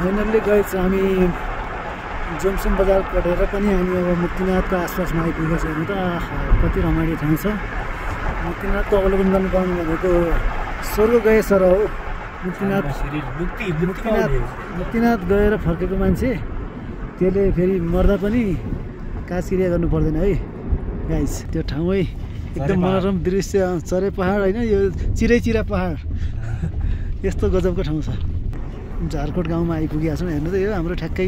Finally guys हामी जोमसोम बजार कटेर पनि हामी अब मुक्तिनाथको आसपासमा आइपुगेको छौँ। त कति रमाइलो ठाउँ छ। मुक्तिनाथको अवलोकन गर्नु पाउनु भनेको स्वर्ग गए सर हो। मुक्तिनाथ गएर फर्केको मान्छे त्यसले फेरि मर्दा पनि काजक्रिया गर्नु पर्दैन है गाइस। त्यो ठाउँै एकदम मनोरम दृश्य, चरे पहाड होइन, यो चिरैचिरा पहाड, यस्तो गजबको ठाउँ छ। झारकोट गाउँमा आइपुगेका छौँ। हेर्नु त यो हाम्रो ठ्याक्कै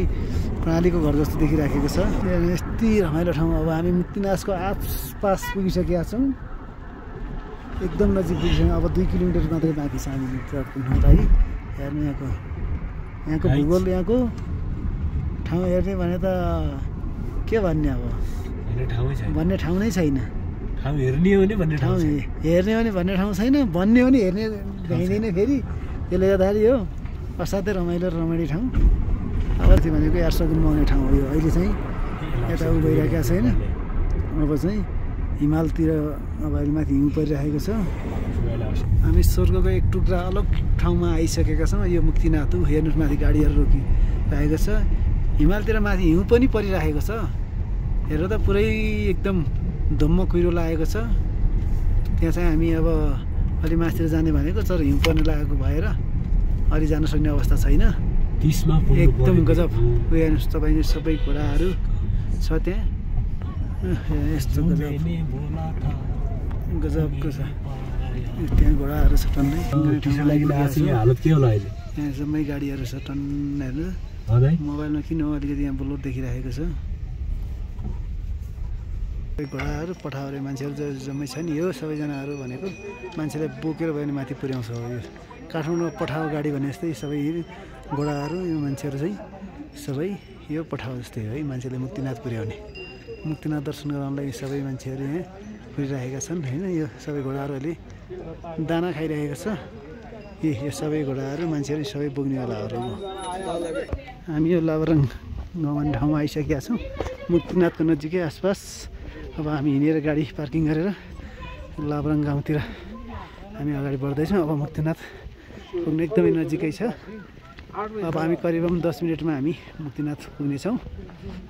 प्रणालीको घर जस्तो देखिराखेको छ। यति रमाइलो ठाउँ। अब हामी मुक्तिनाथको आसपास पुगिसकेका छौँ, एकदम नजिक पुगिसक्यौँ। अब 2 किलोमिटर मात्रै बाँकी छ हामी पुग्नुको लागि। हेर्नु यहाँको भूगोल, यहाँको ठाउँ हेर्ने भने त के भन्ने, अब भन्ने ठाउँ नै छैन। हेर्ने हो भने भन्ने ठाउँ छैन, भन्ने हो नि हेर्ने भ्याइँदैन फेरि। त्यसले गर्दाखेरि यो असाध्यै रमाइलो ठाउँ। अब त्यो भनेको यारसगुनमा आउने ठाउँ हो यो। अहिले चाहिँ यता उ भइरहेको छैन, अब चाहिँ हिमालतिर अब अहिले माथि हिउँ परिरहेको छ। हामी स्वर्गको एक टुक्रा अलग ठाउँमा आइसकेका छौँ। यो मुक्तिनाथ हो। हेर्नुहोस् माथि गाडीहरू रोकिरहेको छ। हिमालतिर माथि हिउँ पनि परिरहेको छ। हेर त पुरै एकदम धम्म कुहिरो लागेको छ। त्यहाँ चाहिँ हामी अब अलि माथितिर जाने भनेको, तर हिउँ पर्ने लागेको भएर अलि जान सक्ने अवस्था छैन। एकदम गजब। उयो हेर्नुहोस् तपाईँ, सबै घोडाहरू छ त्यहाँ। यस्तो गजबको छ। त्यहाँ घोडाहरू छ टन्नै। हालत के होला अहिले? यहाँ जम्मै गाडीहरू छ टन्न। हेर्नु मोबाइलमा किन हो अलिकति यहाँ ब्लर देखिरहेको छ। घोडाहरू पठाउने मान्छेहरू जम्मै छ नि। यो सबैजनाहरू भनेको मान्छेलाई बोकेर भयो भने माथि पुर्याउँछ। यो काठमाडौँमा पठाउ गाडी भने जस्तै सबै घोडाहरू, यो मान्छेहरू चाहिँ सबै यो पठाउ जस्तै हो है। मान्छेले मुक्तिनाथ पुर्याउने, मुक्तिनाथ दर्शन गराउनलाई सबै मान्छेहरू यहाँ पुगिरहेका छन् होइन। यो सबै घोडाहरूले दाना खाइरहेको छ। यो सबै घोडाहरू मान्छेहरू सबै बोक्नेवालाहरू हो। हामी यो लाभरङ गाउँ ठाउँमा आइसकेका छौँ, मुक्तिनाथको नजिकै आसपास। अब हामी हिँडेर गाडी पार्किङ गरेर लाभरङ गाउँतिर हामी अगाडि बढ्दैछौँ। अब मुक्तिनाथ पुग्नु एकदमै नजिकै छ। अब हामी करिबन 10 मिनटमा हामी मुक्तिनाथ पुग्नेछौँ।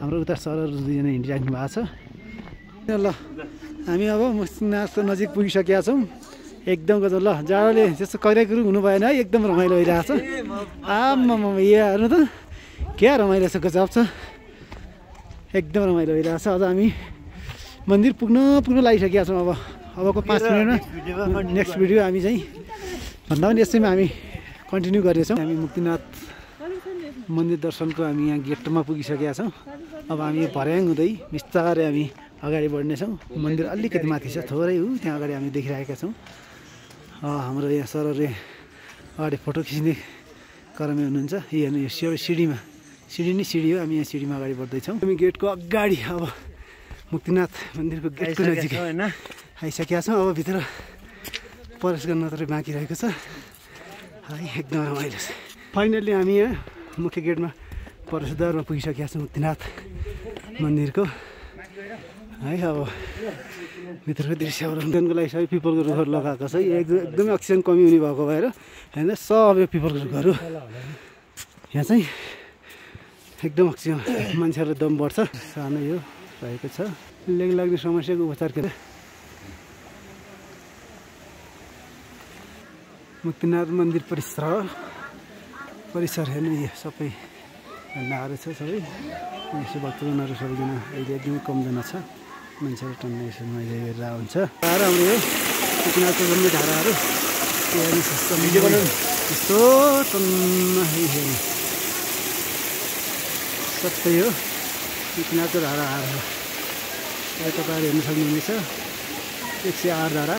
हाम्रो उता सरहरू 2जना हिँडिराख्नु भएको छ। ल हामी अब मुक्तिनाथको नजिक पुगिसकेका छौँ। एकदम गजब। ल जाडोले त्यस्तो कहिलेकुरु हुनु भएन है। एकदम रमाइलो भइरहेको छ। आम्मामा यहाँ हेर्नु त क्या रमाइलो छ, गजब छ। एकदम रमाइलो भइरहेको छ। अझ हामी मन्दिर पुग्न लागिसकेका छौँ। अबको 5 मिनटमा नेक्स्ट भिडियो हामी चाहिँ भन्दा पनि यसैमा हामी कन्टिन्यू गर्नेछौँ। हामी मुक्तिनाथ मन्दिर दर्शनको हामी यहाँ गेटमा पुगिसकेका छौँ। अब हामी भर्याङ हुँदै बिस्तारै हामी अगाडि बढ्नेछौँ। मन्दिर अलिकति माथि छ, थोरै हो, त्यहाँ अगाडि हामी देखिरहेका छौँ। हाम्रो यहाँ सरहरूले अगाडि फोटो खिच्ने क्रममा हुनुहुन्छ। हेर्नु यो सिडी हो। हामी यहाँ सिडीमा अगाडि बढ्दैछौँ। हामी गेटको अगाडि अब मुक्तिनाथ मन्दिरको गेटको नजिक आइसकेका छौँ। अब भित्र प्रवेश गर्न मात्रै बाँकी रहेको छ है। एकदम रमाइलो छ। फाइनल्ली हामी यहाँ मुख्य गेटमा प्रवेशद्वारमा पुगिसकेका छौँ मुक्तिनाथ मन्दिरको है। अब भित्रको दृश्य अवलोकनको लागि सबै पिपलको रुखहरू लगाएको छ। एकदमै अक्सिजन कमी हुने भएको भएर होइन, सब पिपलको रुखहरू यहाँ चाहिँ एकदम अक्सिजन, मान्छेहरू दम बढ्छ। सानो यो रहेको छ। लेग लाग्ने समस्याको उपचार के मुक्तिनाथ मन्दिर परिसर हेर्नु। यो सबै नाहरू छ, सबै यसो भक्तजनहरू सबैजना अहिले एकदमै कमजना छ। मान्छेहरू टन्नै यसो मैले हेरेर हुन्छ। धारा हाम्रो यो मुक्तिनाथको जम्मै धाराहरू यस्तो टन्न हेर्नु सबै हो मुक्तिनाथको धाराहरू। तपाईँहरू हेर्नु सक्नुहुनेछ 108 धारा।